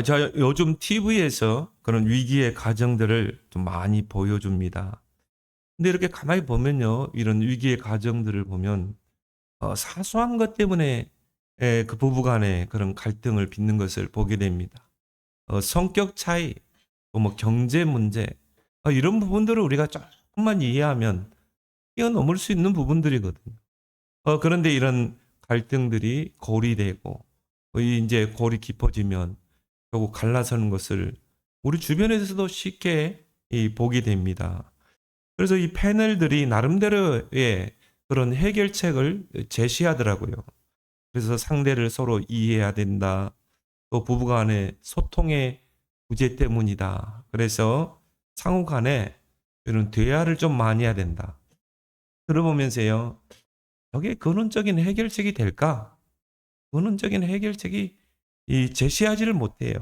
저 요즘 TV에서 그런 위기의 가정들을 좀 많이 보여줍니다. 근데 이렇게 가만히 보면요. 이런 위기의 가정들을 보면 사소한 것 때문에 그 부부 간에 그런 갈등을 빚는 것을 보게 됩니다. 성격 차이, 또 뭐 경제 문제, 이런 부분들을 우리가 조금만 이해하면 뛰어넘을 수 있는 부분들이거든요. 그런데 이런 갈등들이 골이 되고, 이제 골이 깊어지면 결국 갈라서는 것을 우리 주변에서도 쉽게 보게 됩니다. 그래서 이 패널들이 나름대로의 그런 해결책을 제시하더라고요. 그래서 상대를 서로 이해해야 된다. 또 부부 간의 소통의 부재 때문이다. 그래서 상호 간에 이런 대화를 좀 많이 해야 된다. 들어보면서요. 저게 근원적인 해결책이 될까? 근원적인 해결책이 제시하지를 못해요.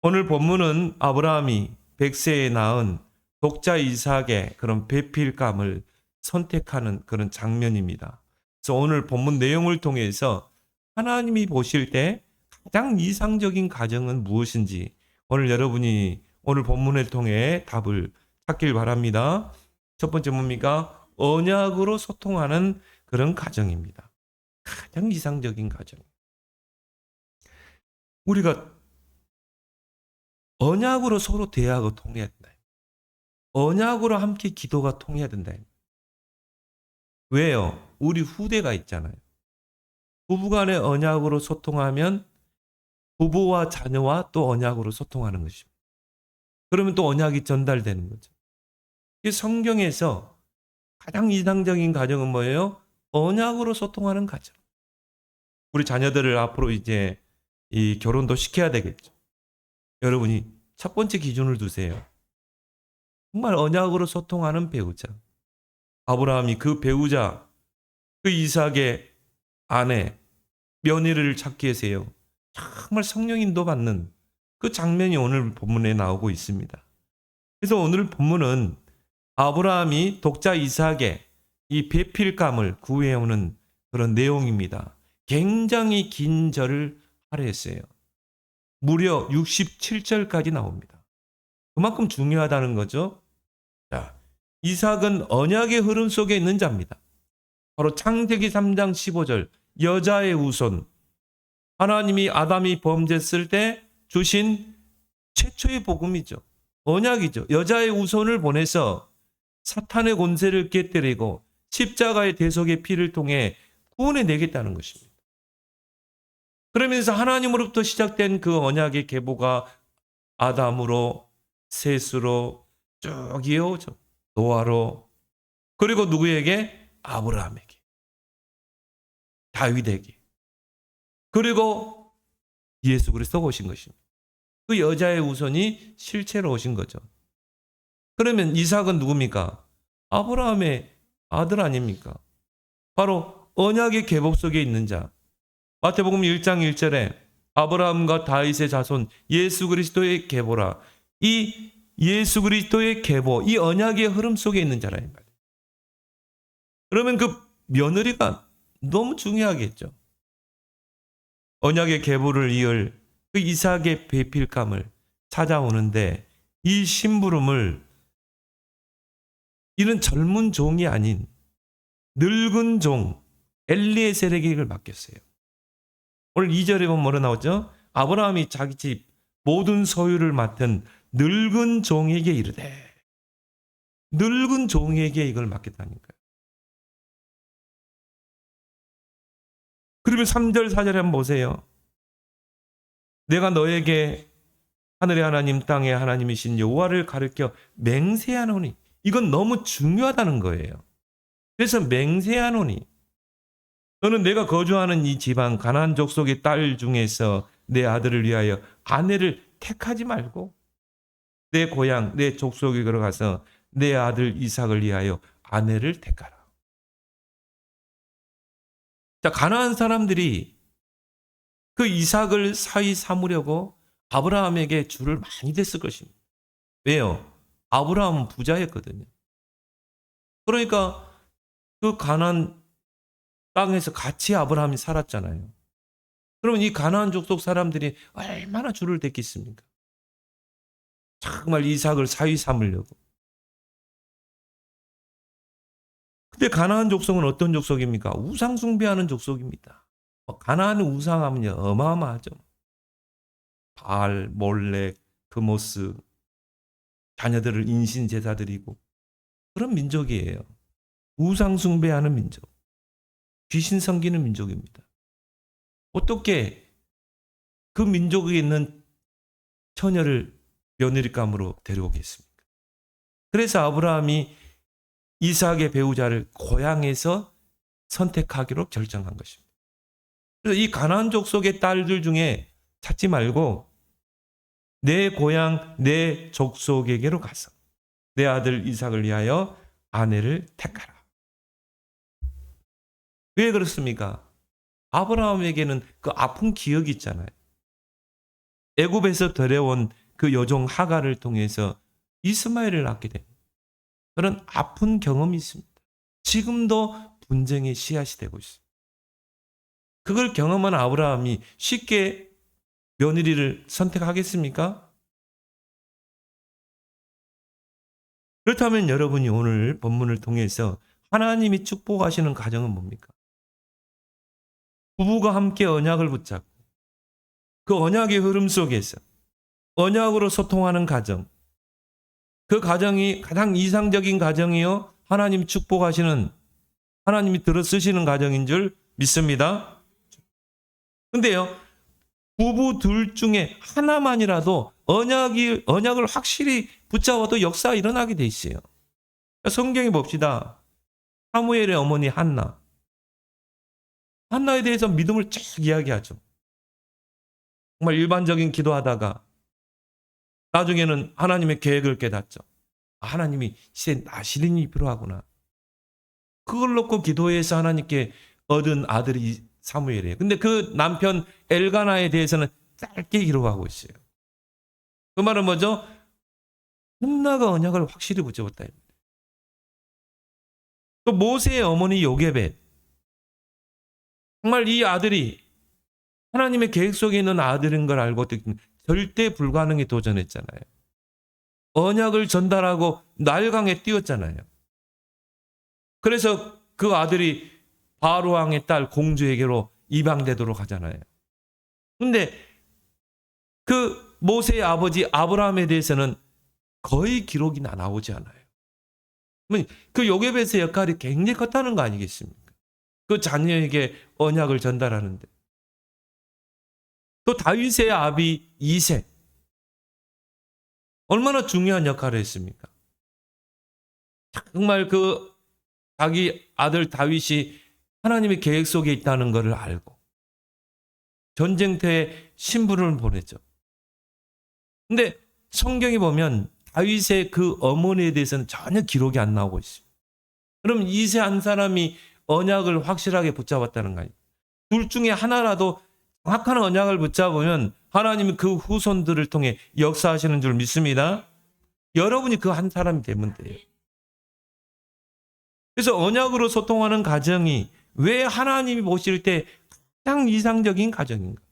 오늘 본문은 아브라함이 100세에 낳은 독자 이삭의 그런 배필감을 선택하는 그런 장면입니다. 그래서 오늘 본문 내용을 통해서 하나님이 보실 때 가장 이상적인 가정은 무엇인지 오늘 여러분이 오늘 본문을 통해 답을 찾길 바랍니다. 첫 번째 뭡니까? 언약으로 소통하는 그런 가정입니다. 가장 이상적인 가정. 우리가 언약으로 서로 대화하고 통해야 된다. 언약으로 함께 기도가 통해야 된다. 왜요? 우리 후대가 있잖아요. 부부간의 언약으로 소통하면 부부와 자녀와 또 언약으로 소통하는 것입니다. 그러면 또 언약이 전달되는 거죠. 이 성경에서 가장 이상적인 가정은 뭐예요? 언약으로 소통하는 가정. 우리 자녀들을 앞으로 이제 이 결혼도 시켜야 되겠죠. 여러분이 첫 번째 기준을 두세요. 정말 언약으로 소통하는 배우자. 아브라함이 그 배우자, 그 이삭의 아내, 며느리를 찾기 위해서요. 정말 성령 인도받는 그 장면이 오늘 본문에 나오고 있습니다. 그래서 오늘 본문은 아브라함이 독자 이삭의 이 배필감을 구해오는 그런 내용입니다. 굉장히 긴 절을 할애했어요. 무려 67절까지 나옵니다. 그만큼 중요하다는 거죠. 자, 이삭은 언약의 흐름 속에 있는 자입니다. 바로 창세기 3장 15절 여자의 후손, 하나님이 아담이 범죄했을 때 주신 최초의 복음이죠. 언약이죠. 여자의 후손을 보내서 사탄의 권세를 깨뜨리고 십자가의 대속의 피를 통해 구원해 내겠다는 것입니다. 그러면서 하나님으로부터 시작된 그 언약의 계보가 아담으로 셋으로 쭉 이어오죠. 노아로, 그리고 누구에게? 아브라함에게, 다윗에게, 그리고 예수 그리스도가 오신 것입니다. 그 여자의 후손이 실체로 오신 거죠. 그러면 이삭은 누굽니까? 아브라함의 아들 아닙니까? 바로 언약의 계복 속에 있는 자. 마태복음 1장 1절에 아브라함과 다윗의 자손 예수 그리스도의 계보라. 이 예수 그리스도의 계보, 이 언약의 흐름 속에 있는 자라 이 말이에요. 그러면 그 며느리가 너무 중요하겠죠. 언약의 계보를 이을 그 이삭의 배필감을 찾아오는데 이 심부름을 이런 젊은 종이 아닌 늙은 종 엘리에셀에게 이걸 맡겼어요. 오늘 2절에 보면 뭐라 나오죠? 아브라함이 자기 집 모든 소유를 맡은 늙은 종에게 이르되, 늙은 종에게 이걸 맡겼다니까요. 그러면 3절 4절에 한번 보세요. 내가 너에게 하늘의 하나님 땅의 하나님이신 여호와를 가르쳐 맹세하노니, 이건 너무 중요하다는 거예요. 그래서 맹세하노니 너는 내가 거주하는 이 지방 가나안 족속의 딸 중에서 내 아들을 위하여 아내를 택하지 말고 내 고향 내 족속에 들어가서 내 아들 이삭을 위하여 아내를 택하라. 자, 가나안 사람들이 그 이삭을 사위 삼으려고 아브라함에게 줄을 많이 댔을 것입니다. 왜요? 아브라함은 부자였거든요. 그러니까 그 가나안 땅에서 같이 아브라함이 살았잖아요. 그러면 이 가나안 족속 사람들이 얼마나 줄을 댔겠습니까? 정말 이삭을 사위 삼으려고. 근데 가나안 족속은 어떤 족속입니까? 우상 숭배하는 족속입니다. 가나안 우상하면요 어마어마하죠. 바알, 몰렉, 그모스, 자녀들을 인신 제사 드리고 그런 민족이에요. 우상 숭배하는 민족, 귀신 섬기는 민족입니다. 어떻게 그 민족에 있는 처녀를 며느리감으로 데려오겠습니까? 그래서 아브라함이 이삭의 배우자를 고향에서 선택하기로 결정한 것입니다. 그래서 이 가나안 족속의 딸들 중에 찾지 말고 내 고향, 내 족속에게로 가서 내 아들 이삭을 위하여 아내를 택하라. 왜 그렇습니까? 아브라함에게는 그 아픈 기억이 있잖아요. 애굽에서 데려온 그 여종 하갈을 통해서 이스마엘을 낳게 된 그런 아픈 경험이 있습니다. 지금도 분쟁의 씨앗이 되고 있습니다. 그걸 경험한 아브라함이 쉽게 며느리를 선택하겠습니까? 그렇다면 여러분이 오늘 본문을 통해서 하나님이 축복하시는 가정은 뭡니까? 부부가 함께 언약을 붙잡고 그 언약의 흐름 속에서 언약으로 소통하는 가정, 그 가정이 가장 이상적인 가정이요 하나님이 축복하시는, 하나님이 들어쓰시는 가정인 줄 믿습니다. 근데요 부부 둘 중에 하나만이라도 언약을 확실히 붙잡아도 역사가 일어나게 돼 있어요. 성경에 봅시다. 사무엘의 어머니 한나에 대해서 믿음을 쫙 이야기하죠. 정말 일반적인 기도하다가 나중에는 하나님의 계획을 깨닫죠. 하나님이 시대 나시린이 필요하구나. 그걸 놓고 기도해서 하나님께 얻은 아들이 사무엘이에요. 근데 그 남편 엘가나에 대해서는 짧게 기록하고 있어요. 그 말은 뭐죠? 한나가 언약을 확실히 붙잡았다. 또 모세의 어머니 요게벳. 정말 이 아들이 하나님의 계획 속에 있는 아들인 걸 알고 절대 불가능에 도전했잖아요. 언약을 전달하고 날강에 띄웠잖아요. 그래서 그 아들이 바로 왕의 딸 공주에게로 입양되도록 하잖아요. 근데 그 모세의 아버지 아브라함에 대해서는 거의 기록이 나오지 않아요. 그 요게벳의 역할이 굉장히 컸다는 거 아니겠습니까? 그 자녀에게 언약을 전달하는데. 또 다윗의 아비 이색. 얼마나 중요한 역할을 했습니까? 정말 그 자기 아들 다윗이 하나님의 계획 속에 있다는 것을 알고 전쟁터에 신부를 보냈죠. 근데 성경에 보면 다윗의 그 어머니에 대해서는 전혀 기록이 안 나오고 있어요. 그럼 이세 한 사람이 언약을 확실하게 붙잡았다는 거 아니에요. 둘 중에 하나라도 정확한 언약을 붙잡으면 하나님이 그 후손들을 통해 역사하시는 줄 믿습니다. 여러분이 그 한 사람이 되면 돼요. 그래서 언약으로 소통하는 가정이 왜 하나님이 보실 때 가장 이상적인 가정인가?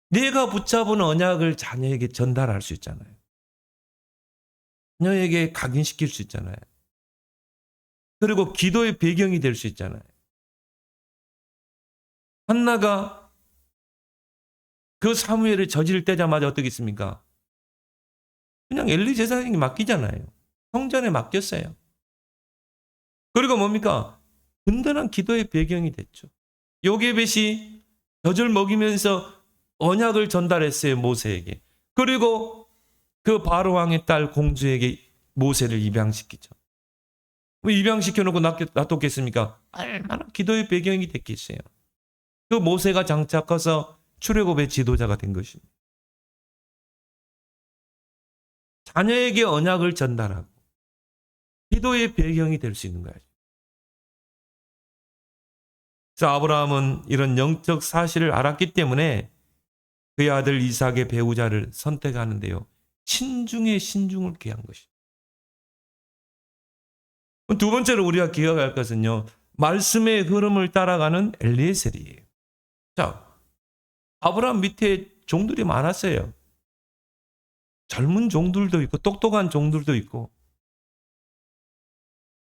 내가 붙잡은 언약을 자녀에게 전달할 수 있잖아요. 자녀에게 각인시킬 수 있잖아요. 그리고 기도의 배경이 될 수 있잖아요. 한나가 그 사무엘을 저지를 때자마자 어떻겠습니까? 그냥 엘리 제사장에게 맡기잖아요. 성전에 맡겼어요. 그리고 뭡니까? 든든한 기도의 배경이 됐죠. 요게벳이 젖을 먹이면서 언약을 전달했어요, 모세에게. 그리고 그 바로 왕의 딸 공주에게 모세를 입양시키죠. 왜 입양시켜놓고 놔뒀겠습니까? 얼마나 기도의 배경이 됐겠어요. 그 모세가 장차 커서 출애굽의 지도자가 된 것입니다. 자녀에게 언약을 전달하고 기도의 배경이 될 수 있는 거예요. 그래서 아브라함은 이런 영적 사실을 알았기 때문에 그의 아들 이삭의 배우자를 선택하는데요. 신중에 신중을 기한 것입니다. 두 번째로 우리가 기억할 것은요. 말씀의 흐름을 따라가는 엘리에셀이에요. 자, 아브라함 밑에 종들이 많았어요. 젊은 종들도 있고 똑똑한 종들도 있고.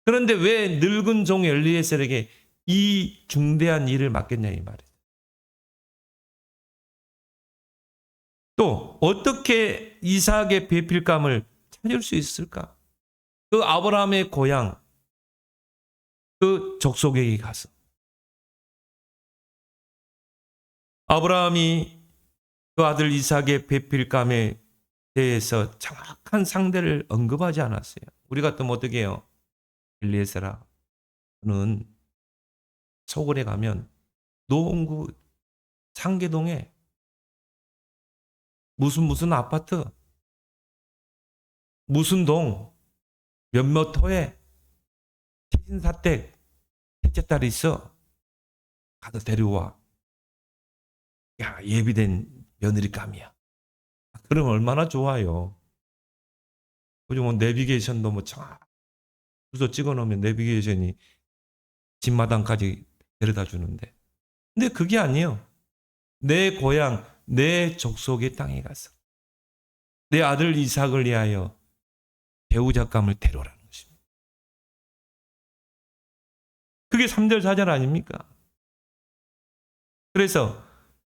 그런데 왜 늙은 종 엘리에셀에게 이 중대한 일을 맡겼냐 이 말이에요. 또 어떻게 이삭의 배필감을 찾을 수 있을까? 그 아브라함의 고향, 그 족속에게 가서 아브라함이 그 아들 이삭의 배필감에 대해서 정확한 상대를 언급하지 않았어요. 우리 같으면 어떻게 해요? 엘리에셀아, 는 서울에 가면 노원구 상계동에 무슨 아파트, 무슨 동, 몇몇 호에 태진사댁 셋째 딸이 있어. 가서 데려와. 야, 예비된 며느리감이야. 그럼 얼마나 좋아요. 요즘 뭐 내비게이션도 뭐 주소 찍어 놓으면 내비게이션이 집마당까지 데려다 주는데. 근데 그게 아니에요. 내 고향, 내 족속의 땅에 가서 내 아들 이삭을 위하여 배우잣감을 데려오라는 것입니다. 그게 3절 4절 아닙니까? 그래서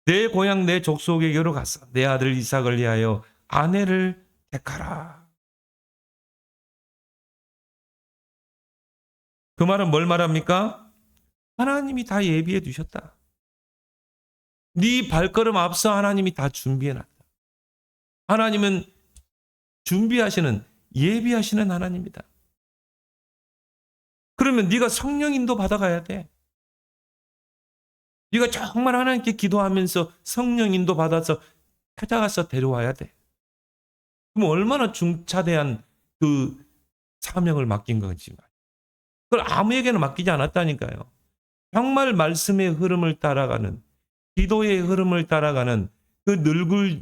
내 고향 내 족속에게로 가서 내 아들 이삭을 위하여 아내를 택하라. 그 말은 뭘 말합니까? 하나님이 다 예비해 두셨다. 네 발걸음 앞서 하나님이 다 준비해 놨다. 하나님은 준비하시는 예비하시는 하나님이다. 그러면 네가 성령 인도 받아가야 돼. 네가 정말 하나님께 기도하면서 성령 인도 받아서 찾아가서 데려와야 돼. 그럼 얼마나 중차대한 그 사명을 맡긴 건지. 그걸 아무에게나 맡기지 않았다니까요. 정말 말씀의 흐름을 따라가는, 기도의 흐름을 따라가는 그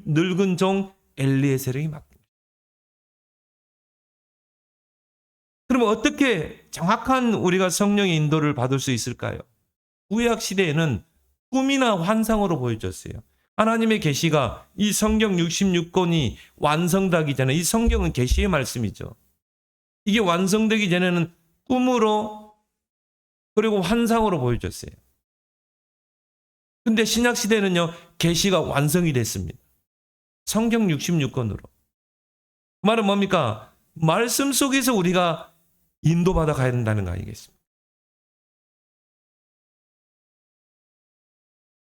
늙은 종 엘리에셀에게 맡긴 거예요. 그럼 어떻게 정확한 우리가 성령의 인도를 받을 수 있을까요? 구약 시대에는 꿈이나 환상으로 보여졌어요. 하나님의 계시가 이 성경 66권이 완성되기 전에, 이 성경은 계시의 말씀이죠. 이게 완성되기 전에는 꿈으로 그리고 환상으로 보여졌어요. 근데 신약 시대는요, 계시가 완성이 됐습니다. 성경 66권으로. 그 말은 뭡니까? 말씀 속에서 우리가 인도받아 가야 된다는 거 아니겠습니까?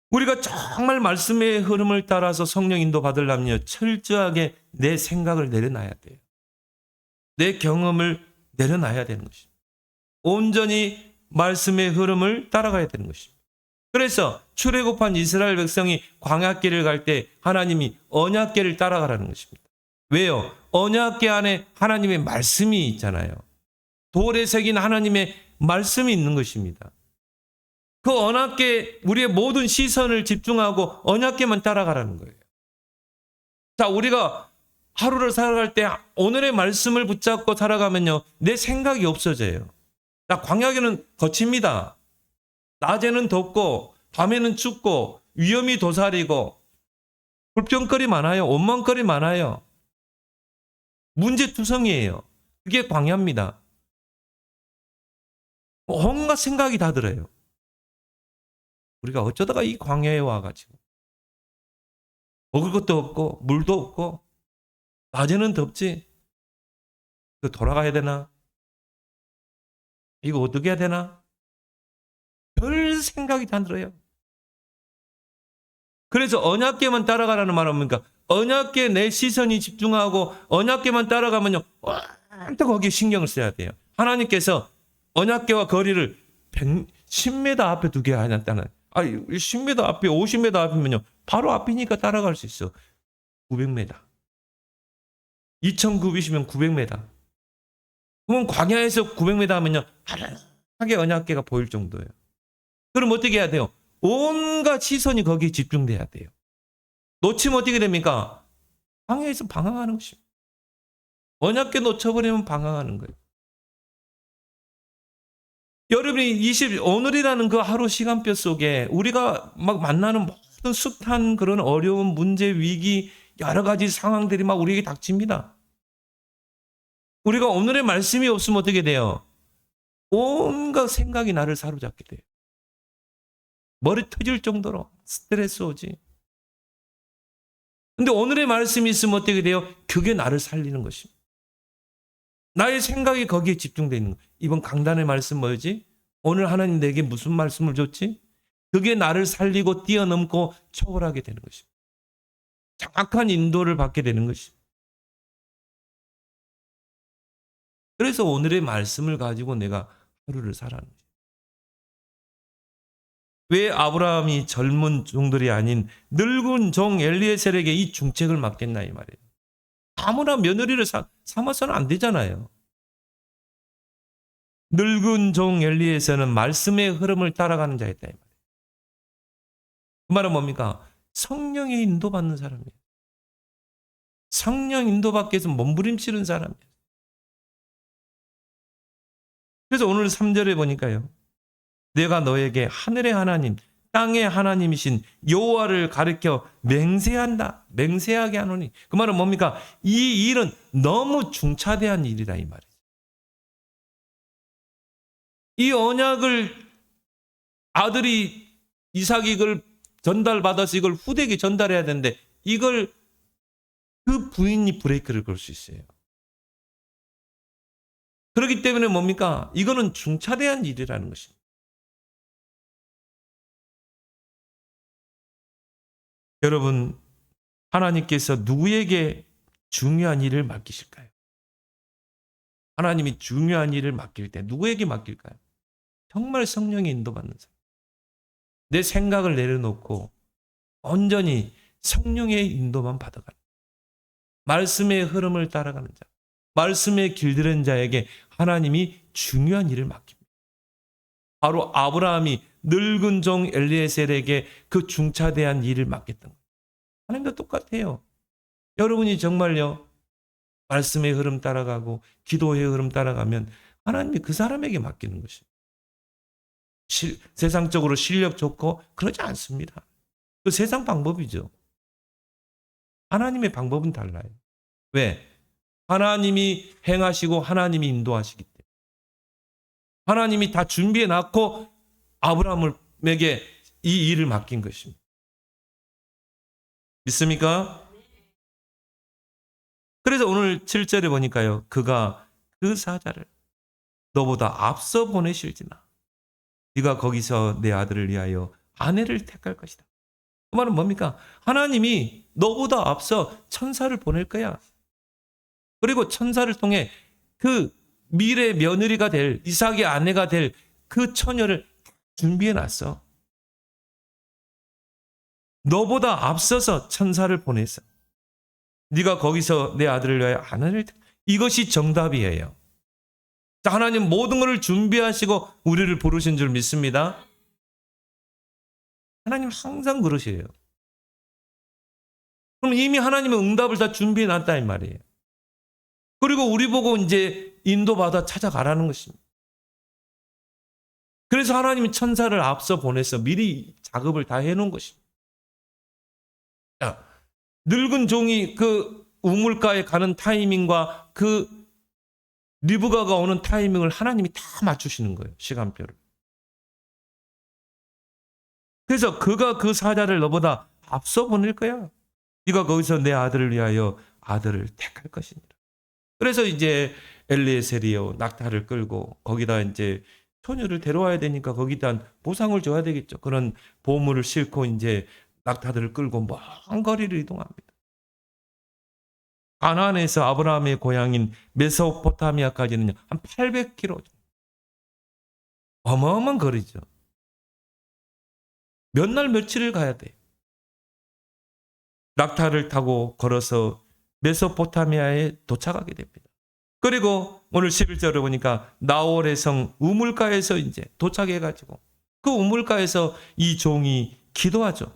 우리가 정말 말씀의 흐름을 따라서 성령 인도 받으려면요, 철저하게 내 생각을 내려놔야 돼요. 내 경험을 내려놔야 되는 것입니다. 온전히 말씀의 흐름을 따라가야 되는 것입니다. 그래서 출애굽한 이스라엘 백성이 광야길을 갈 때 하나님이 언약궤를 따라가라는 것입니다. 왜요? 언약궤 안에 하나님의 말씀이 있잖아요. 돌에 새긴 하나님의 말씀이 있는 것입니다. 그 언약궤 우리의 모든 시선을 집중하고 언약궤만 따라가라는 거예요. 자, 우리가 하루를 살아갈 때 오늘의 말씀을 붙잡고 살아가면요, 내 생각이 없어져요. 자, 광야길은 거칩니다. 낮에는 덥고 밤에는 춥고 위험이 도사리고 불평거리 많아요. 원망거리 많아요. 문제투성이에요. 그게 광야입니다. 온갖 생각이 다 들어요. 우리가 어쩌다가 이 광야에 와가지고 먹을 것도 없고 물도 없고 낮에는 덥지. 돌아가야 되나? 이거 어떻게 해야 되나? 별 생각이 다 들어요. 그래서 언약궤만 따라가라는 말은 뭡니까? 언약궤에 내 시선이 집중하고 언약궤만 따라가면요, 완전 거기에 신경을 써야 돼요. 하나님께서 언약궤와 거리를 10m 앞에 두게 하셨다는, 10m 앞에 50m 앞이면요, 바로 앞이니까 따라갈 수 있어. 900m. 2,900이면 900m. 그러면 광야에서 900m 하면요, 하게 언약궤가 보일 정도예요. 그럼 어떻게 해야 돼요? 온갖 시선이 거기에 집중돼야 돼요. 놓치면 어떻게 됩니까? 광야에서 방황하는 것입니다. 언약궤 놓쳐버리면 방황하는 거예요. 여러분이 오늘이라는 그 하루 시간표 속에 우리가 막 만나는 모든 숱한 그런 어려운 문제, 위기, 여러 가지 상황들이 막 우리에게 닥칩니다. 우리가 오늘의 말씀이 없으면 어떻게 돼요? 온갖 생각이 나를 사로잡게 돼요. 머리 터질 정도로 스트레스 오지. 근데 오늘의 말씀이 있으면 어떻게 돼요? 그게 나를 살리는 것입니다. 나의 생각이 거기에 집중되어 있는 거예요. 이번 강단의 말씀 뭐지? 오늘 하나님 내게 무슨 말씀을 줬지? 그게 나를 살리고 뛰어넘고 초월하게 되는 것입니다. 정확한 인도를 받게 되는 것입니다. 그래서 오늘의 말씀을 가지고 내가 하루를 살아가는 거예요. 왜 아브라함이 젊은 종들이 아닌 늙은 종 엘리에셀에게 이 중책을 맡겼나 이 말이에요. 아무나 며느리를 삼아서는 안 되잖아요. 늙은 종 엘리에셀은 말씀의 흐름을 따라가는 자였다 이 말이에요. 그 말은 뭡니까? 성령의 인도받는 사람이에요. 성령 인도받기 위해서 몸부림치는 사람이에요. 그래서 오늘 3절에 보니까요. 내가 너에게 하늘의 하나님, 땅의 하나님이신 여호와를 가르쳐 맹세한다. 맹세하게 하노니. 그 말은 뭡니까? 이 일은 너무 중차대한 일이다 이 말이죠. 이 언약을 아들이 이삭이 이걸 전달받아서 이걸 후대에게 전달해야 되는데 이걸 그 부인이 브레이크를 걸 수 있어요. 그렇기 때문에 뭡니까? 이거는 중차대한 일이라는 것입니다. 여러분, 하나님께서 누구에게 중요한 일을 맡기실까요? 하나님이 중요한 일을 맡길 때 누구에게 맡길까요? 정말 성령의 인도받는 사람. 내 생각을 내려놓고 온전히 성령의 인도만 받아가는 말씀의 흐름을 따라가는 자. 말씀에 길들인 자에게 하나님이 중요한 일을 맡깁니다. 바로 아브라함이 늙은 종 엘리에셀에게 그 중차대한 일을 맡겼던 거예요. 하나님도 똑같아요. 여러분이 정말요 말씀의 흐름 따라가고 기도의 흐름 따라가면 하나님이 그 사람에게 맡기는 것이에요. 세상적으로 실력 좋고 그러지 않습니다. 그 세상 방법이죠. 하나님의 방법은 달라요. 왜? 하나님이 행하시고 하나님이 인도하시기 때문에. 하나님이 다 준비해 놨고 아브라함에게 이 일을 맡긴 것입니다. 믿습니까? 그래서 오늘 7절에 보니까요. 그가 그 사자를 너보다 앞서 보내실지나 네가 거기서 내 아들을 위하여 아내를 택할 것이다. 그 말은 뭡니까? 하나님이 너보다 앞서 천사를 보낼 거야. 그리고 천사를 통해 그 미래 며느리가 될 이삭의 아내가 될 그 처녀를 준비해 놨어. 너보다 앞서서 천사를 보냈어. 네가 거기서 내 아들을 위하여 아내를 이것이 정답이에요. 자, 하나님 모든 것을 준비하시고 우리를 부르신 줄 믿습니다. 하나님 항상 그러셔요. 그럼 이미 하나님의 응답을 다 준비해 놨다 이 말이에요. 그리고 우리 보고 이제 인도받아 찾아가라는 것입니다. 그래서 하나님이 천사를 앞서 보내서 미리 작업을 다 해놓은 것입니다. 자, 늙은 종이 그 우물가에 가는 타이밍과 그 리브가가 오는 타이밍을 하나님이 다 맞추시는 거예요. 시간표를. 그래서 그가 그 사자를 너보다 앞서 보낼 거야. 네가 거기서 내 아들을 위하여 아들을 택할 것이니라. 그래서 이제 엘리에셀이요 낙타를 끌고 거기다 이제 처녀를 데려와야 되니까 거기다 보상을 줘야 되겠죠. 그런 보물을 싣고 이제 낙타들을 끌고 먼 거리를 이동합니다. 가나안에서 아브라함의 고향인 메소포타미아까지는 한 800km. 어마어마한 거리죠. 몇 날 며칠을 가야 돼. 낙타를 타고 걸어서 메소포타미아에 도착하게 됩니다. 그리고 오늘 11절을 보니까 나홀의 성 우물가에서 이제 도착해가지고 그 우물가에서 이 종이 기도하죠.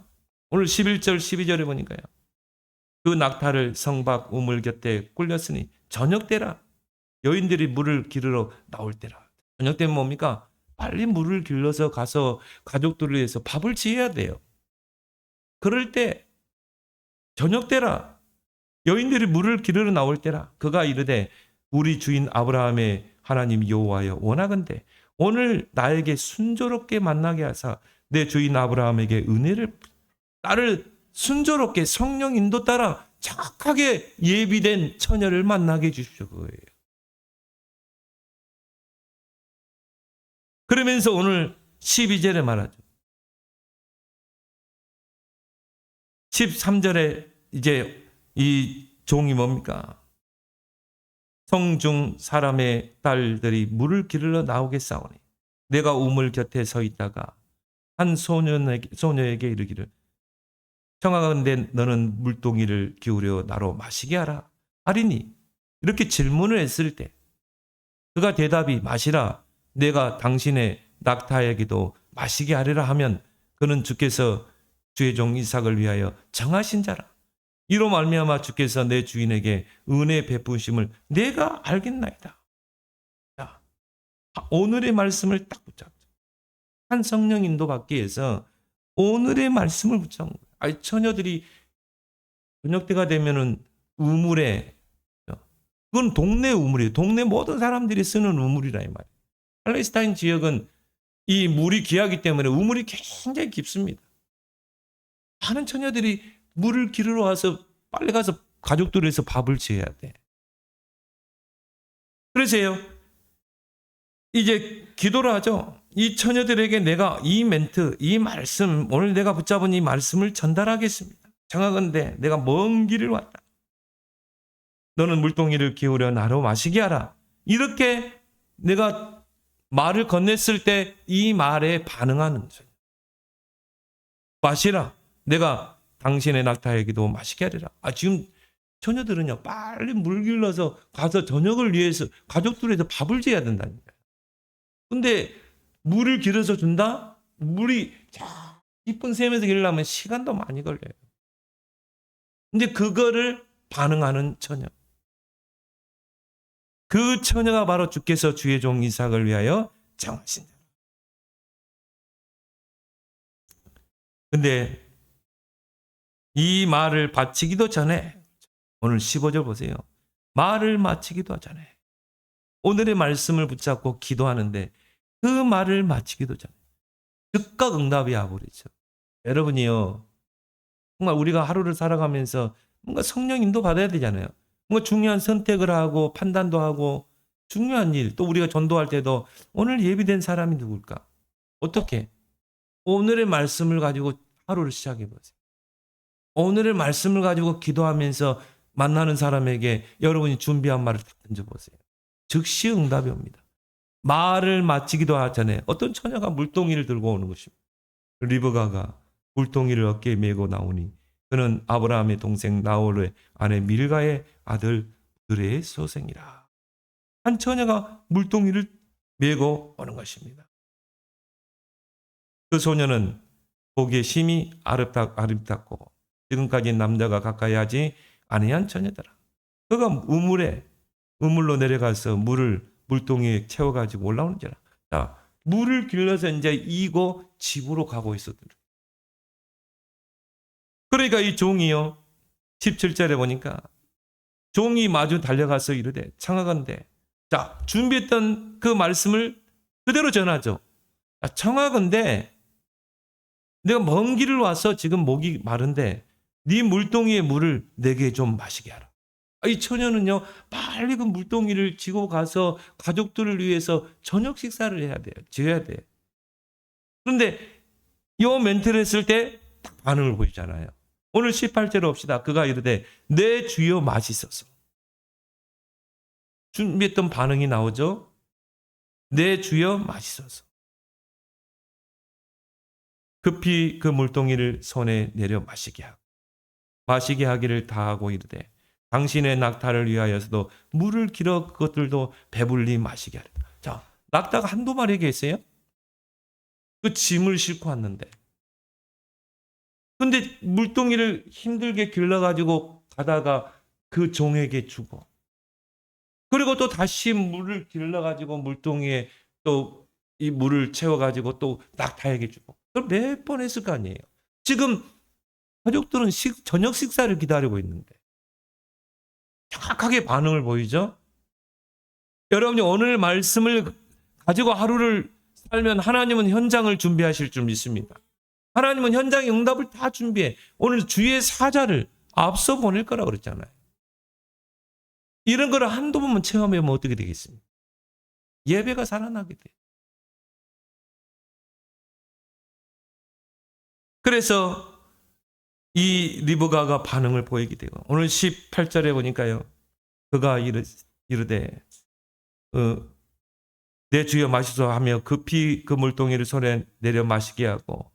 오늘 11절 12절에 보니까요. 그 낙타를 성 밖 우물 곁에 꿀렸으니 저녁 때라 여인들이 물을 기르러 나올 때라. 저녁 때면 뭡니까? 빨리 물을 길러서 가서 가족들을 위해서 밥을 지어야 돼요. 그럴 때 저녁 때라 여인들이 물을 기르러 나올 때라 그가 이르되 우리 주인 아브라함의 하나님 여호와여 원하건대 오늘 나에게 순조롭게 만나게 하사 내 주인 아브라함에게 은혜를 나를 순조롭게 성령 인도 따라 정확하게 예비된 처녀를 만나게 해주십시오. 그거예요. 그러면서 오늘 12절에 말하죠. 13절에 이제 이 종이 뭡니까? 성중 사람의 딸들이 물을 기르러 나오겠사오니 내가 우물 곁에 서 있다가 한 소녀에게 이르기를 청하건대 너는 물동이를 기울여 나로 마시게 하라 하리니 이렇게 질문을 했을 때 그가 대답이 마시라 내가 당신의 낙타에게도 마시게 하리라 하면 그는 주께서 주의 종 이삭을 위하여 정하신 자라 이로 말미암아 주께서 내 주인에게 은혜 베푸심을 내가 알겠나이다. 자, 오늘의 말씀을 딱 붙잡죠. 한 성령 인도 받기 위해서 오늘의 말씀을 붙잡은 거예요. 아니, 처녀들이 저녁 때가 되면은 우물에 그건 동네 우물이에요. 동네 모든 사람들이 쓰는 우물이라 이 말이에요. 팔레스타인 지역은 이 물이 귀하기 때문에 우물이 굉장히 깊습니다. 많은 처녀들이 물을 기르러 와서 빨리 가서 가족들을 위해서 밥을 지어야 돼. 그래서요. 이제 기도를 하죠. 이 처녀들에게 내가 이 멘트, 이 말씀, 오늘 내가 붙잡은 이 말씀을 전달하겠습니다. 정하건대 내가 먼 길을 왔다. 너는 물동이를 기울여 나로 마시게 하라. 이렇게 내가 말을 건넸을 때 이 말에 반응하는 거죠. 마시라. 내가 당신의 낙타에게도 마시게 하리라. 지금 처녀들은요. 빨리 물 길러서 가서 저녁을 위해서 가족들을 위해서 밥을 지어야 된다는 거예요. 근데 물을 길어서 준다? 물이 깊은 샘에서 길려면 시간도 많이 걸려요. 근데 그거를 반응하는 처녀. 그 처녀가 바로 주께서 주의 종 이삭을 위하여 정하신 자. 근데 이 말을 바치기도 전에 오늘 15절 보세요. 말을 마치기도 전에 오늘의 말씀을 붙잡고 기도하는데 그 말을 마치기도 전에 즉각 응답이 와버리죠. 여러분이요. 정말 우리가 하루를 살아가면서 뭔가 성령 인도 받아야 되잖아요. 뭔가 중요한 선택을 하고 판단도 하고 중요한 일 또 우리가 전도할 때도 오늘 예비된 사람이 누굴까? 어떻게? 오늘의 말씀을 가지고 하루를 시작해 보세요. 오늘의 말씀을 가지고 기도하면서 만나는 사람에게 여러분이 준비한 말을 딱 던져보세요. 즉시 응답이 옵니다. 말을 마치기도 전에 어떤 처녀가 물동이를 들고 오는 것입니다. 리브가가 물동이를 어깨에 메고 나오니 그는 아브라함의 동생 나홀의 아내 밀가의 아들 드레의 소생이라. 한 처녀가 물동이를 메고 오는 것입니다. 그 소녀는 보기에 심히 아름답고 지금까지 남자가 가까이 하지 아니한 처녀더라. 그가 우물로 내려가서 물동이에 채워가지고 올라오는지라. 자, 물을 길러서 이제 이고 집으로 가고 있었더라. 그러니까 이 종이요. 17절에 보니까 종이 마주 달려가서 이르되 청하건대. 자, 준비했던 그 말씀을 그대로 전하죠. 청하건대 내가 먼 길을 와서 지금 목이 마른데 네 물동이의 물을 내게 좀 마시게 하라. 이 처녀는요. 빨리 그 물동이를 지고 가서 가족들을 위해서 저녁 식사를 해야 돼요. 지어야 돼요. 그런데 이 멘트를 했을 때 딱 반응을 보이잖아요. 오늘 18절로 봅시다. 그가 이르되 내 주여 마시소서. 준비했던 반응이 나오죠. 내 주여 마시소서. 급히 그 물동이를 손에 내려 마시게 하기를 다하고 이르되 당신의 낙타를 위하여서도 물을 길어 그것들도 배불리 마시게 하리라. 자, 낙타가 한두 마리에게 있어요? 그 짐을 싣고 왔는데. 근데 물동이를 힘들게 길러가지고 가다가 그 종에게 주고 그리고 또 다시 물을 길러가지고 물동이에 또 이 물을 채워가지고 또 낙타에게 주고. 그걸 몇 번 했을 거 아니에요. 지금 가족들은 저녁 식사를 기다리고 있는데 정확하게 반응을 보이죠? 여러분이 오늘 말씀을 가지고 하루를 살면 하나님은 현장을 준비하실 줄 믿습니다. 하나님은 현장의 응답을 다 준비해. 오늘 주의 사자를 앞서 보낼 거라고 그랬잖아요. 이런 거를 한두 번만 체험해보면 어떻게 되겠습니까? 예배가 살아나게 돼요. 그래서 이 리브가가 반응을 보이게 돼요. 오늘 18절에 보니까요. 그가 이르되 내 주여 마시소 하며 급히 그 물동이를 손에 내려 마시게 하고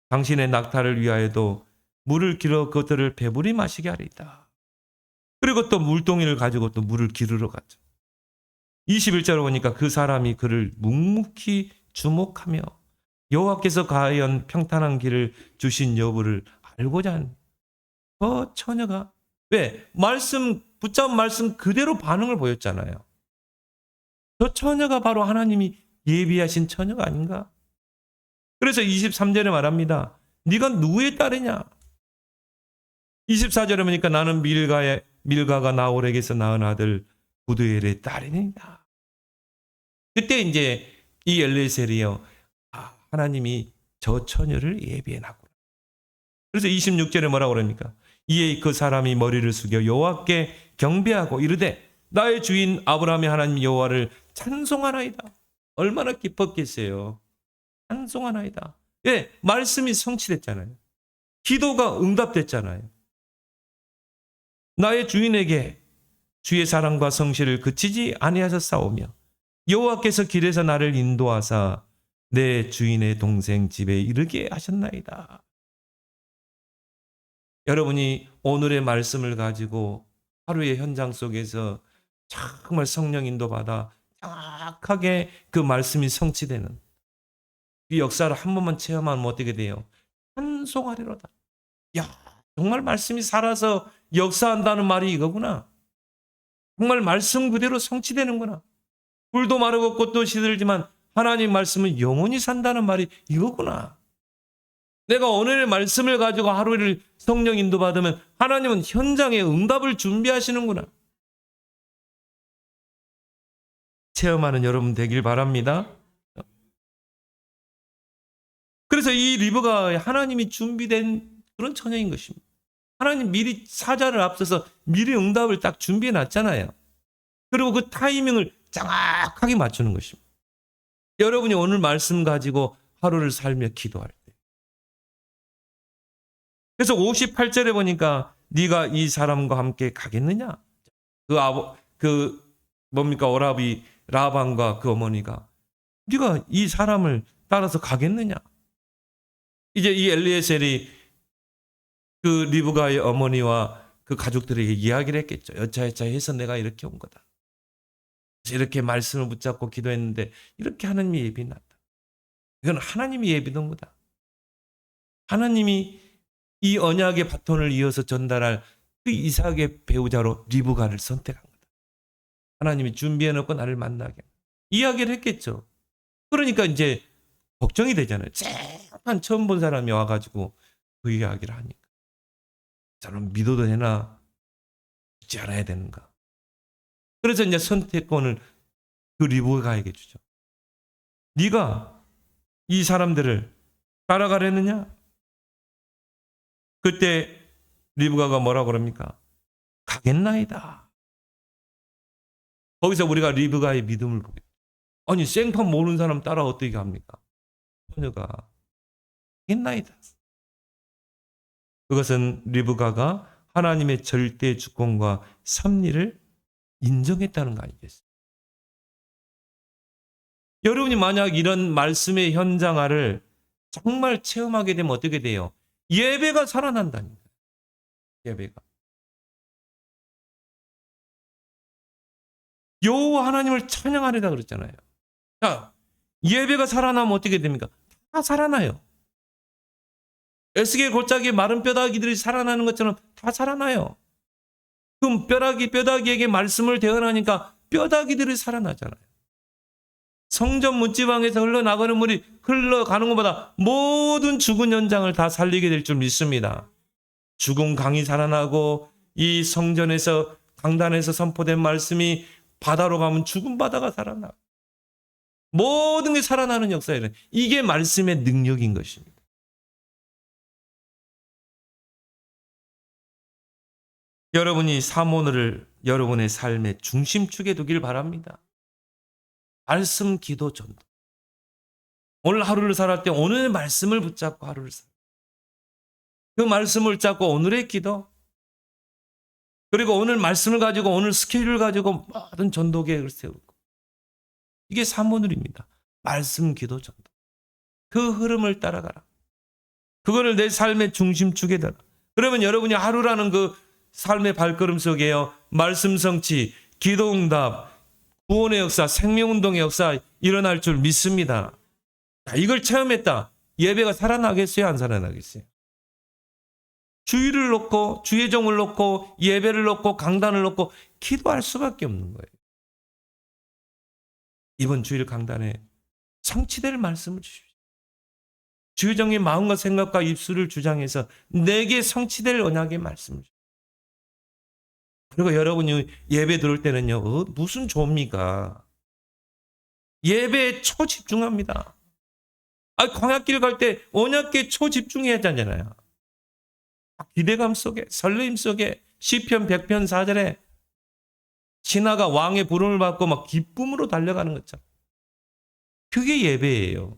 당신의 낙타를 위하여도 물을 길어 그들을 배부리 마시게 하리이다. 그리고 또 물동이를 가지고 또 물을 기르러 갔죠. 21절에 보니까 그 사람이 그를 묵묵히 주목하며 여호와께서 과연 평탄한 길을 주신 여부를 알고자 한 그 처녀가 왜? 붙잡은 말씀 그대로 반응을 보였잖아요. 저 처녀가 바로 하나님이 예비하신 처녀가 아닌가? 그래서 23절에 말합니다. 네가 누구의 딸이냐? 24절에 보니까 나는 밀가가 나홀에게서 낳은 아들 부두엘의 딸이니라. 그때 이제 이 엘리에셀이요. 하나님이 저 처녀를 예비해 놨구나. 그래서 26절에 뭐라고 그러니까 이에 그 사람이 머리를 숙여 여호와께 경배하고 이르되 나의 주인 아브라함의 하나님 여호와를 찬송하나이다. 얼마나 기뻤겠어요. 찬송하나이다. 예, 말씀이 성취됐잖아요. 기도가 응답됐잖아요. 나의 주인에게 주의 사랑과 성실을 그치지 아니하셨사오며 여호와께서 길에서 나를 인도하사 내 주인의 동생 집에 이르게 하셨나이다. 여러분이 오늘의 말씀을 가지고 하루의 현장 속에서 정말 성령 인도받아 정확하게 그 말씀이 성취되는 이 역사를 한 번만 체험하면 어떻게 돼요? 찬송하리로다. 야, 정말 말씀이 살아서 역사한다는 말이 이거구나. 정말 말씀 그대로 성취되는구나. 불도 마르고 꽃도 시들지만 하나님 말씀은 영원히 산다는 말이 이거구나. 내가 오늘의 말씀을 가지고 하루를 성령 인도받으면 하나님은 현장에 응답을 준비하시는구나. 체험하는 여러분 되길 바랍니다. 그래서 이 리브가 하나님이 준비된 그런 처녀인 것입니다. 하나님 미리 사자를 앞서서 미리 응답을 딱 준비해 놨잖아요. 그리고 그 타이밍을 정확하게 맞추는 것입니다. 여러분이 오늘 말씀 가지고 하루를 살며 기도할 때. 그래서 58절에 보니까 네가 이 사람과 함께 가겠느냐? 오라비 라반과 그 어머니가 네가 이 사람을 따라서 가겠느냐? 이제 이 엘리에셀이 그 리브가의 어머니와 그 가족들에게 이야기를 했겠죠. 여차여차 해서 내가 이렇게 온 거다. 그래서 이렇게 말씀을 붙잡고 기도했는데 이렇게 하나님이 예비 났다. 이건 하나님이 예비된 거다. 하나님이 이 언약의 바톤을 이어서 전달할 그 이삭의 배우자로 리브가를 선택한 거다. 하나님이 준비해놓고 나를 만나게. 이야기를 했겠죠. 그러니까 이제 걱정이 되잖아요. 한 처음 본 사람이 와가지고 그 이야기를 하니까. 저는 믿어도 되나? 믿지 않아야 되는가? 그래서 이제 선택권을 그 리브가에게 주죠. 네가 이 사람들을 따라가려느냐? 그때 리브가가 뭐라고 그럽니까? 가겠나이다. 거기서 우리가 리브가의 믿음을 보게. 아니 생판 모르는 사람 따라 어떻게 합니까? 처녀가 가겠나이다. 그것은 리브가가 하나님의 절대 주권과 섭리를 인정했다는 거 아니겠어요? 여러분이 만약 이런 말씀의 현장화를 정말 체험하게 되면 어떻게 돼요? 예배가 살아난다니까. 예배가. 여호와 하나님을 찬양하리다 그랬잖아요. 자, 예배가 살아나면 어떻게 됩니까? 다 살아나요. 에스겔 골짜기에 마른 뼈다귀들이 살아나는 것처럼 다 살아나요. 그럼 뼈다귀에게 말씀을 대언하니까 뼈다귀들이 살아나잖아요. 성전 문지방에서 흘러나가는 물이 흘러가는 것보다 모든 죽은 현장을 다 살리게 될 줄 믿습니다. 죽은 강이 살아나고 이 성전에서 강단에서 선포된 말씀이 바다로 가면 죽은 바다가 살아나고 모든 게 살아나는 역사예요. 이게 말씀의 능력인 것입니다. 여러분이 사모를 여러분의 삶의 중심축에 두길 바랍니다. 말씀, 기도, 전도. 오늘 하루를 살았을 때 오늘의 말씀을 붙잡고 하루를 살아요. 그 말씀을 잡고 오늘의 기도, 그리고 오늘 말씀을 가지고 오늘 스케줄을 가지고 모든 전도 계획을 세우고, 이게 사모늘입니다. 말씀, 기도, 전도. 그 흐름을 따라가라. 그거를 내 삶의 중심축에 둬라. 그러면 여러분이 하루라는 그 삶의 발걸음 속에요, 말씀 성취, 기도 응답, 구원의 역사, 생명운동의 역사 일어날 줄 믿습니다. 이걸 체험했다. 예배가 살아나겠어요? 안 살아나겠어요? 주일을 놓고, 주의 종을 놓고, 예배를 놓고, 강단을 놓고 기도할 수밖에 없는 거예요. 이번 주일 강단에 성취될 말씀을 주십시오. 주의 종의 마음과 생각과 입술을 주장해서 내게 성취될 언약의 말씀을 주십시오. 그리고 여러분이 예배 들을 때는요, 무슨 조입니까? 예배에 초집중합니다. 광야길 갈 때 언약궤 초집중해야 하잖아요. 기대감 속에, 설레임 속에 시편 100편 4절에 신하가 왕의 부름을 받고 막 기쁨으로 달려가는 것처럼. 그게 예배예요.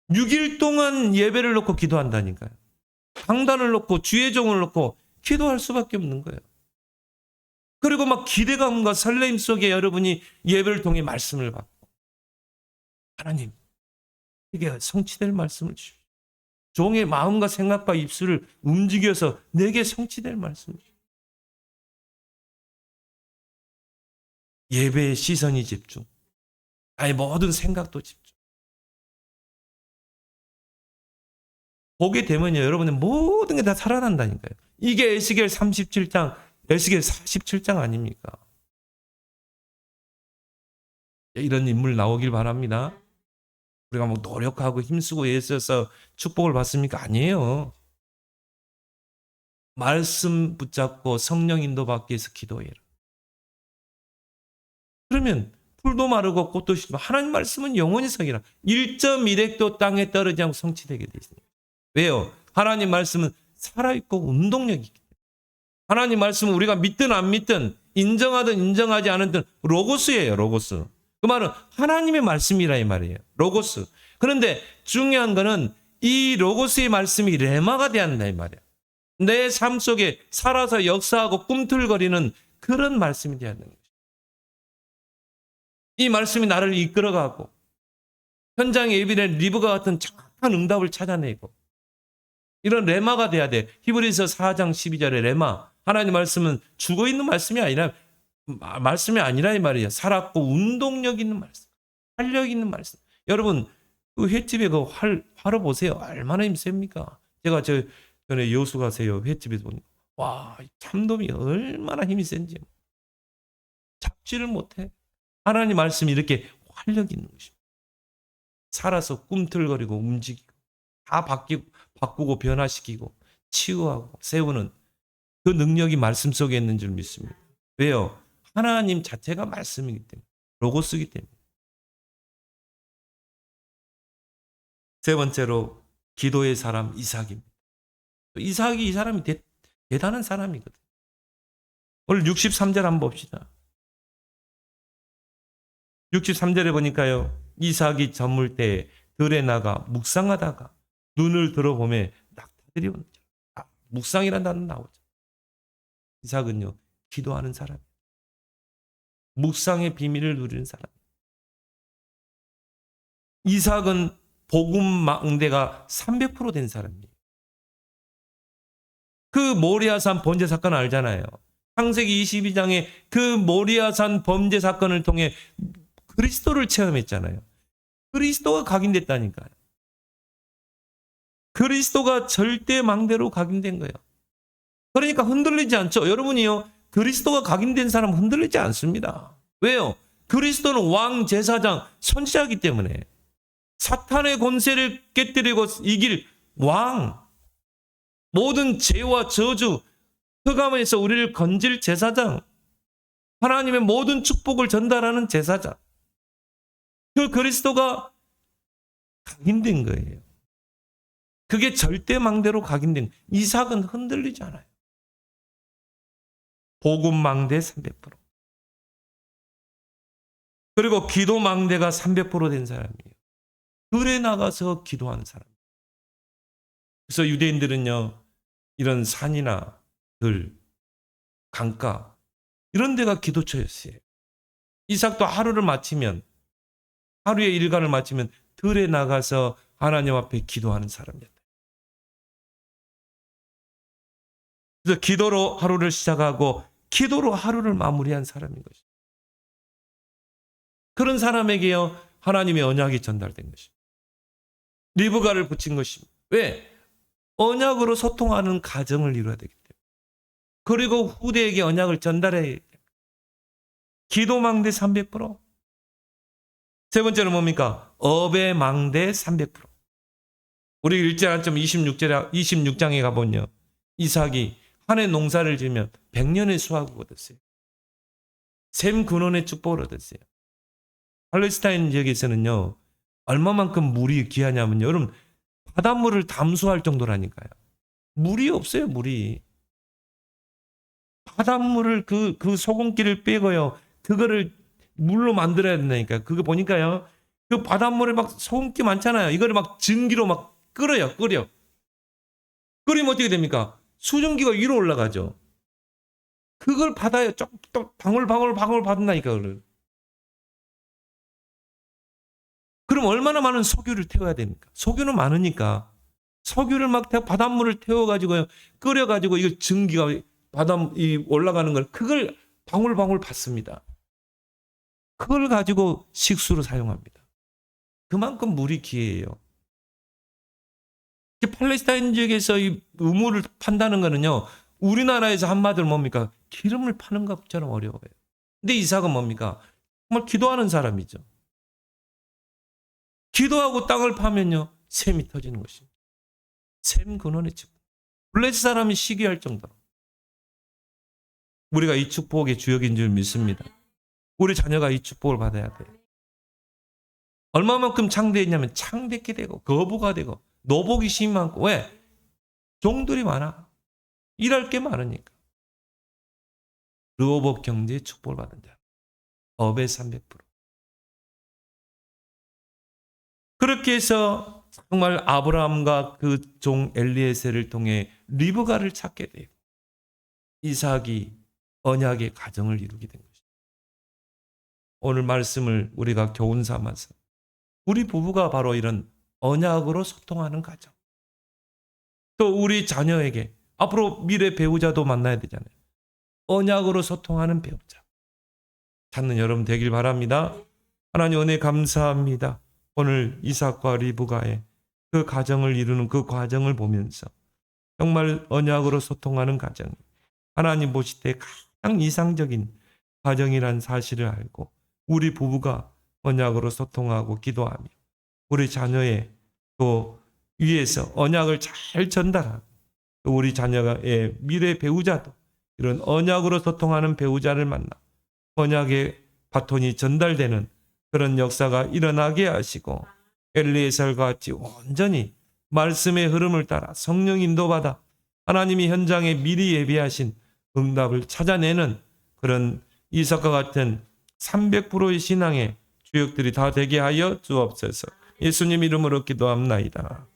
6일 동안 예배를 놓고 기도한다니까요. 강단을 놓고 주의 종을 놓고 기도할 수밖에 없는 거예요. 그리고 막 기대감과 설레임 속에 여러분이 예배를 통해 말씀을 받고, 하나님, 이게 성취될 말씀을 주십시오. 종의 마음과 생각과 입술을 움직여서 내게 성취될 말씀을 주십시오. 예배의 시선이 집중, 나의 모든 생각도 집중. 보게 되면요, 여러분의 모든 게 다 살아난다니까요. 이게 에스겔 37장, 에스겔 47장 아닙니까? 이런 인물 나오길 바랍니다. 우리가 뭐 노력하고 힘쓰고 애써서 축복을 받습니까? 아니에요. 말씀 붙잡고 성령 인도 받기 위해서 기도해라. 그러면 풀도 마르고 꽃도 시들고 하나님 말씀은 영원히 서기라. 1.1획도 땅에 떨어지지 않고 성취되게 되어 있습니다. 왜요? 하나님 말씀은 살아있고 운동력이 있기 때문에. 하나님 말씀은 우리가 믿든 안 믿든 인정하든 인정하지 않든 로고스예요. 로고스. 그 말은 하나님의 말씀이라 이 말이에요. 로고스. 그런데 중요한 거는 이 로고스의 말씀이 레마가 돼야 한다 이 말이에요. 내 삶 속에 살아서 역사하고 꿈틀거리는 그런 말씀이 돼야 하는 거죠. 이 말씀이 나를 이끌어가고 현장에 예비된 리브가 같은 정확한 응답을 찾아내고 이런 레마가 돼야 돼. 히브리서 4장 12절에 레마. 하나님 말씀은 죽어있는 말씀이 아니라 이 말이에요. 살았고 운동력 있는 말씀, 활력 있는 말씀. 여러분 그 횟집에 그 화로 보세요. 얼마나 힘셉니까? 제가 전에 여수 가세요. 횟집에 보니까 와, 참돔이 얼마나 힘이 센지 잡지를 못해. 하나님 말씀이 이렇게 활력 있는 것입니다. 살아서 꿈틀거리고 움직이고 다 바꾸고 변화시키고 치유하고 세우는 그 능력이 말씀 속에 있는 줄 믿습니다. 왜요? 하나님 자체가 말씀이기 때문에, 로고스이기 때문에. 세 번째로 기도의 사람 이삭입니다. 이삭이 이 사람이 대단한 사람이거든. 오늘 63절 한번 봅시다. 63절에 보니까요, 이삭이 저물 때 들에 나가 묵상하다가 눈을 들어보매 낙타들이 온다. 묵상이라는 단어 나오죠. 이삭은요, 기도하는 사람, 묵상의 비밀을 누리는 사람. 이삭은 복음 망대가 300% 된 사람이에요. 그 모리아산 범죄 사건 알잖아요. 창세기 22장에 그 모리아산 범죄 사건을 통해 그리스도를 체험했잖아요. 그리스도가 각인됐다니까요. 그리스도가 절대 망대로 각인된 거예요. 그러니까 흔들리지 않죠. 여러분이요, 그리스도가 각인된 사람은 흔들리지 않습니다. 왜요? 그리스도는 왕, 제사장, 선지자이기 때문에 사탄의 권세를 깨뜨리고 이길 왕, 모든 죄와 저주, 흑암에서 우리를 건질 제사장, 하나님의 모든 축복을 전달하는 제사장, 그 그리스도가 각인된 거예요. 그게 절대 망대로 각인된, 이삭은 흔들리지 않아요. 복음 망대 300%. 그리고 기도 망대가 300%된 사람이에요. 들에 나가서 기도하는 사람. 그래서 유대인들은요, 이런 산이나 들, 강가, 이런 데가 기도처였어요. 이삭도 하루를 마치면, 하루의 일과를 마치면 들에 나가서 하나님 앞에 기도하는 사람이었다. 그래서 기도로 하루를 시작하고 기도로 하루를 마무리한 사람인 것입니다. 그런 사람에게요, 하나님의 언약이 전달된 것입니다. 리브가를 붙인 것입니다. 왜? 언약으로 소통하는 가정을 이루어야 되기 때문에. 그리고 후대에게 언약을 전달해야 되기 때문에. 기도망대 300%. 세 번째는 뭡니까? 업의 망대 300%. 우리 1장 26장에 가보면요, 이삭이 한 해 농사를 지으면 100년의 수확을 얻었어요. 샘 근원의 축복을 얻었어요. 팔레스타인 지역에서는요, 얼마만큼 물이 귀하냐면요, 여러분, 바닷물을 담수할 정도라니까요. 물이 없어요, 물이. 바닷물을 그 소금기를 빼고요, 그거를 물로 만들어야 된다니까요. 그거 보니까요, 그 바닷물에 막 소금기 많잖아요. 이거를 막 증기로 막 끓여. 끓이면 어떻게 됩니까? 수증기가 위로 올라가죠. 그걸 받아야 또 방울 받는다니까, 그걸. 그럼 얼마나 많은 석유를 태워야 됩니까? 석유는 많으니까 석유를 막 바닷물을 태워가지고요, 끓여가지고 이거 증기가 바닷이 올라가는 걸, 그걸 방울 받습니다. 그걸 가지고 식수로 사용합니다. 그만큼 물이 귀해요. 팔레스타인 지역에서 이 우물을 판다는 거는요, 우리나라에서 한마디로 뭡니까? 기름을 파는 것처럼 어려워요. 근데 이삭은 뭡니까? 정말 기도하는 사람이죠. 기도하고 땅을 파면요, 샘이 터지는 것입니다. 샘 근원의 축복. 블레스 사람이 시기할 정도로 우리가 이 축복의 주역인 줄 믿습니다. 우리 자녀가 이 축복을 받아야 돼요. 얼마만큼 창대했냐면 창대케 되고 거부가 되고 노복이심이 많고. 왜? 종들이 많아. 일할 게 많으니까. 르호봇 경제의 축복을 받은 자. 업의 300%. 그렇게 해서 정말 아브라함과 그 종 엘리에셀을 통해 리브가를 찾게 되고 이삭이 언약의 가정을 이루게 된 것입니다. 오늘 말씀을 우리가 교훈 삼아서 우리 부부가 바로 이런 언약으로 소통하는 가정, 또 우리 자녀에게 앞으로 미래 배우자도 만나야 되잖아요. 언약으로 소통하는 배우자 찾는 여러분 되길 바랍니다. 하나님 은혜 감사합니다. 오늘 이삭과 리브가의 그 가정을 이루는 그 과정을 보면서 정말 언약으로 소통하는 가정, 하나님 보실 때 가장 이상적인 가정이란 사실을 알고 우리 부부가 언약으로 소통하고 기도하며 우리 자녀의 또 위에서 언약을 잘 전달하고 또 우리 자녀의 미래 배우자도 이런 언약으로 소통하는 배우자를 만나 언약의 바톤이 전달되는 그런 역사가 일어나게 하시고 엘리에셀과 같이 온전히 말씀의 흐름을 따라 성령 인도받아 하나님이 현장에 미리 예비하신 응답을 찾아내는 그런 이삭과 같은 300%의 신앙의 주역들이 다 되게 하여 주옵소서. 예수님 이름으로 기도합나이다.